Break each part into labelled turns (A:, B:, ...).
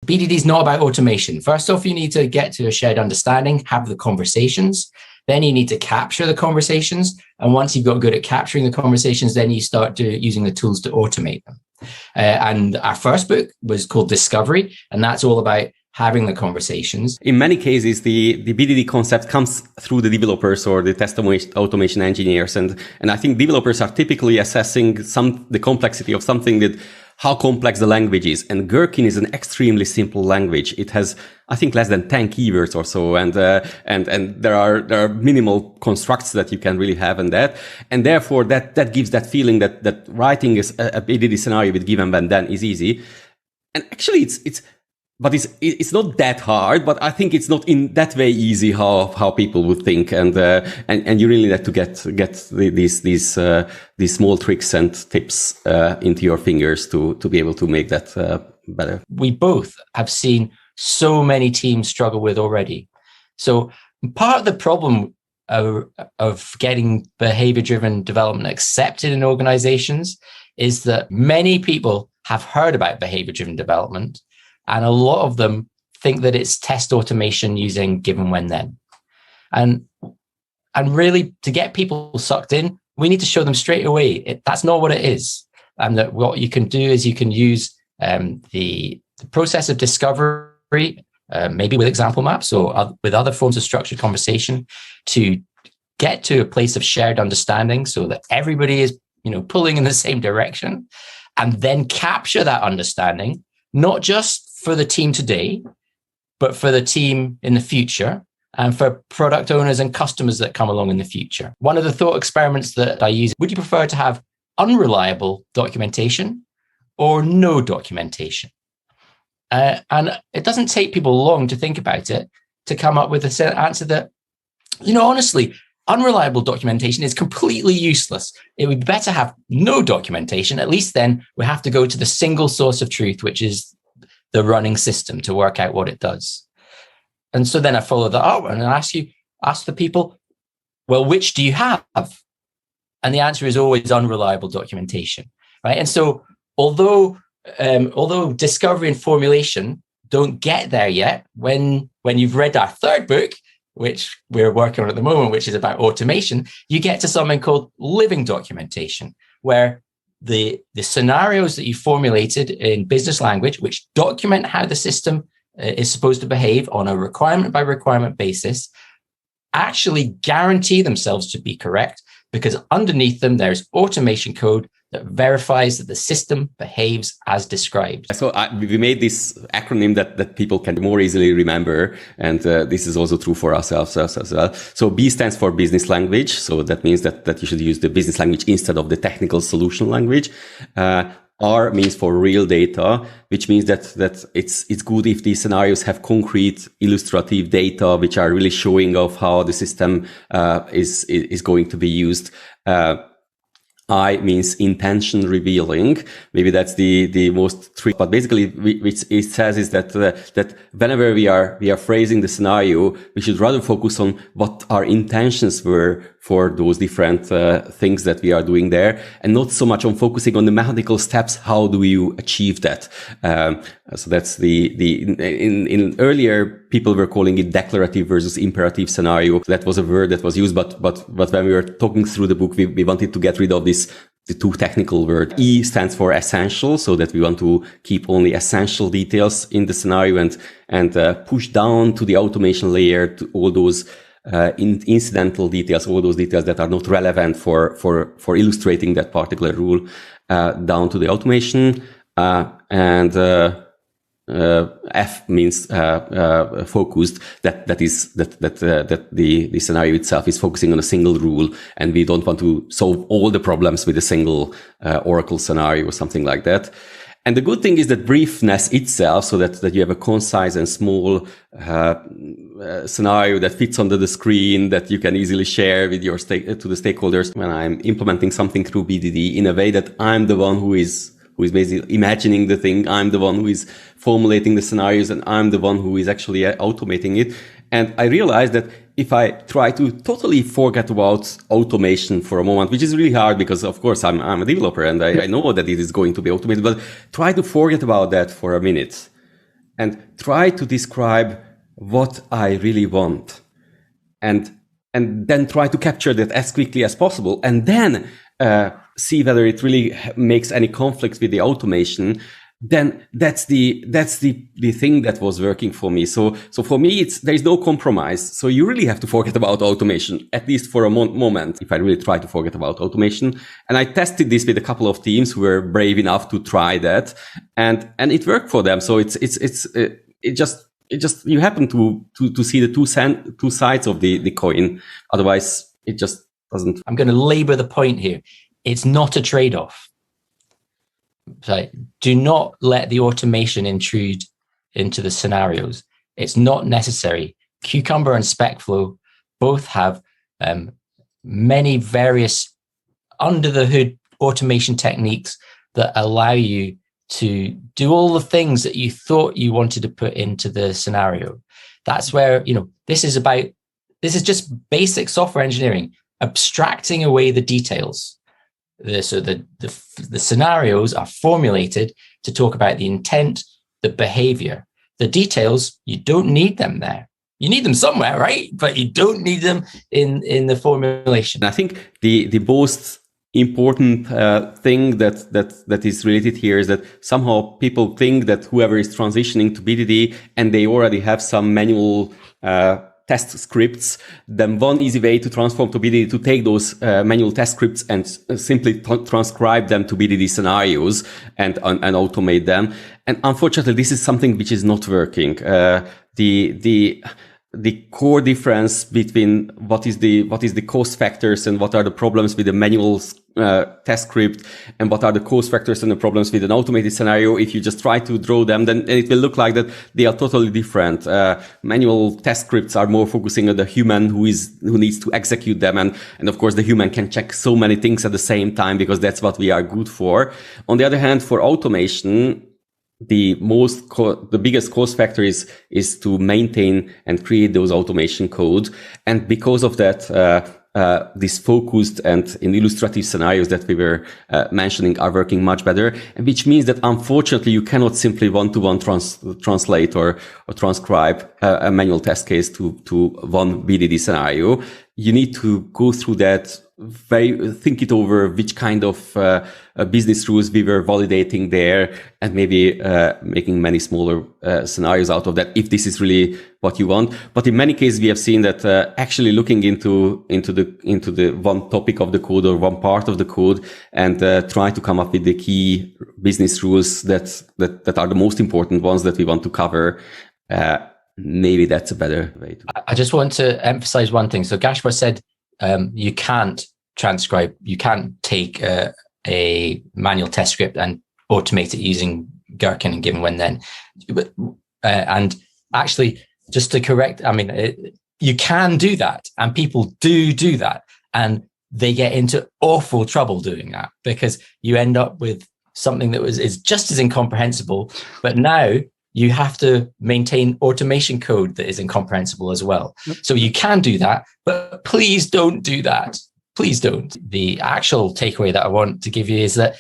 A: BDD is not about automation. First off, you need to get to a shared understanding, have the conversations. Then you need to capture the conversations. And once you've got good at capturing the conversations, then you start using the tools to automate them. And our first book was called Discovery, and that's all about having the conversations.
B: In many cases, the BDD concept comes through the developers or the test automation engineers. And I think developers are typically assessing the complexity of something, that how complex the language is. And Gherkin is an extremely simple language. It has, I think, less than 10 keywords or so. And there are minimal constructs that you can really have in that. And therefore that gives that feeling that writing a BDD scenario with give and then is easy. And actually it's not that hard, but I think it's not in that way easy how people would think, and you really need to get these small tricks and tips into your fingers to be able to make that better.
A: We both have seen so many teams struggle with already. So part of the problem of getting behavior-driven development accepted in organizations is that many people have heard about behavior-driven development, and a lot of them think that it's test automation using give and when then. And really, to get people sucked in, we need to show them straight away that's not what it is. And that what you can do is you can use the process of discovery, maybe with example maps or with other forms of structured conversation, to get to a place of shared understanding so that everybody is, pulling in the same direction, and then capture that understanding, not just for the team today, but for the team in the future and for product owners and customers that come along in the future. One of the thought experiments that I use, would you prefer to have unreliable documentation or no documentation? And it doesn't take people long to think about it to come up with an answer that, honestly, unreliable documentation is completely useless. It would be better to have no documentation. At least then we have to go to the single source of truth, which is the running system, to work out what it does. And so then I follow that up and I ask the people, well, which do you have? And the answer is always unreliable documentation, right? And so although discovery and formulation don't get there yet, when you've read our third book, which we're working on at the moment, which is about automation, you get to something called living documentation, where the scenarios that you formulated in business language, which document how the system is supposed to behave on a requirement by requirement basis, actually guarantee themselves to be correct, because underneath them, there's automation code that verifies that the system behaves as described.
B: So we made this acronym that people can more easily remember. And this is also true for ourselves as well. So B stands for business language. So that means that you should use the business language instead of the technical solution language. R means for real data, which means that it's good if these scenarios have concrete illustrative data, which are really showing off how the system is going to be used. I means intention revealing. Maybe that's the most tricky, but basically which it says is that whenever we are phrasing the scenario, we should rather focus on what our intentions were for those different things that we are doing there, and not so much on focusing on the mechanical steps. How do you achieve that? So that's in earlier people were calling it declarative versus imperative scenario. That was a word that was used, but when we were talking through the book, we wanted to get rid of the two technical words. E stands for essential, so that we want to keep only essential details in the scenario and push down to the automation layer to all those incidental details, all those details that are not relevant for illustrating that particular rule, down to the automation. F means focused. That the scenario itself is focusing on a single rule, and we don't want to solve all the problems with a single Oracle scenario or something like that. And the good thing is that briefness itself, so that you have a concise and small scenario that fits onto the screen, that you can easily share with to the stakeholders. When I'm implementing something through BDD, in a way that I'm the one who is basically imagining the thing, I'm the one who is formulating the scenarios, and I'm the one who is actually automating it. And I realized that if I try to totally forget about automation for a moment, which is really hard because, of course, I'm a developer and I know that it is going to be automated, but try to forget about that for a minute and try to describe what I really want, and then try to capture that as quickly as possible, and then see whether it really makes any conflicts with the automation. Then that's the thing that was working for me. So for me, there is no compromise. So you really have to forget about automation, at least for a moment, if I really try to forget about automation. And I tested this with a couple of teams who were brave enough to try that, and it worked for them. So it just you happen to see the two sides of the coin. Otherwise, it just doesn't.
A: I'm going to labor the point here. It's not a trade-off. So do not let the automation intrude into the scenarios. It's not necessary. Cucumber and SpecFlow both have many various under the hood automation techniques that allow you to do all the things that you thought you wanted to put into the scenario. That's where, this is just basic software engineering, abstracting away the details. So the scenarios are formulated to talk about the intent, the behavior. The details, you don't need them there. You need them somewhere, right? But you don't need them in the formulation.
B: I think the most important thing that is related here is that somehow people think that whoever is transitioning to BDD and they already have some manual test scripts, then one easy way to transform to BDD to take those manual test scripts and simply transcribe them to BDD scenarios and automate them. And unfortunately, this is something which is not working. The core difference between what is the cost factors and what are the problems with the manual test script and what are the cost factors and the problems with an automated scenario, if you just try to draw them, then it will look like that they are totally different. Manual test scripts are more focusing on the human who needs to execute them, and of course the human can check so many things at the same time because that's what we are good for. On the other hand, for automation, the biggest cost factor is to maintain and create those automation code. And because of that, these focused and in illustrative scenarios that we were mentioning are working much better. And which means that unfortunately you cannot simply one-to-one translate or transcribe a manual test case to one BDD scenario. You need to go through that, think it over, which kind of business rules we were validating there, and maybe making many smaller scenarios out of that, if this is really what you want. But in many cases, we have seen that actually looking into the one topic of the code or one part of the code and try to come up with the key business rules that are the most important ones that we want to cover. Maybe that's a better way to.
A: I just want to emphasize one thing. So Gaspar said you can't transcribe, you can't take a manual test script and automate it using Gherkin and given when then. And actually, just to correct, you can do that, and people do that, and they get into awful trouble doing that because you end up with something that is just as incomprehensible, but now you have to maintain automation code that is incomprehensible as well. Yep. So you can do that, but please don't do that. Please don't. The actual takeaway that I want to give you is that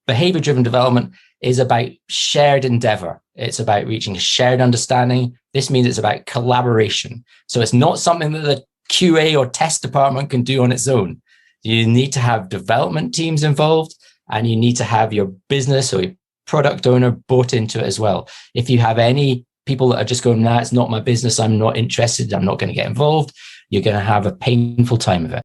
A: behavior-driven development is about shared endeavor. It's about reaching a shared understanding. This means it's about collaboration. So it's not something that the QA or test department can do on its own. You need to have development teams involved, and you need to have your business or your product owner bought into it as well. If you have any people that are just going, nah, it's not my business, I'm not interested, I'm not going to get involved, you're going to have a painful time of it.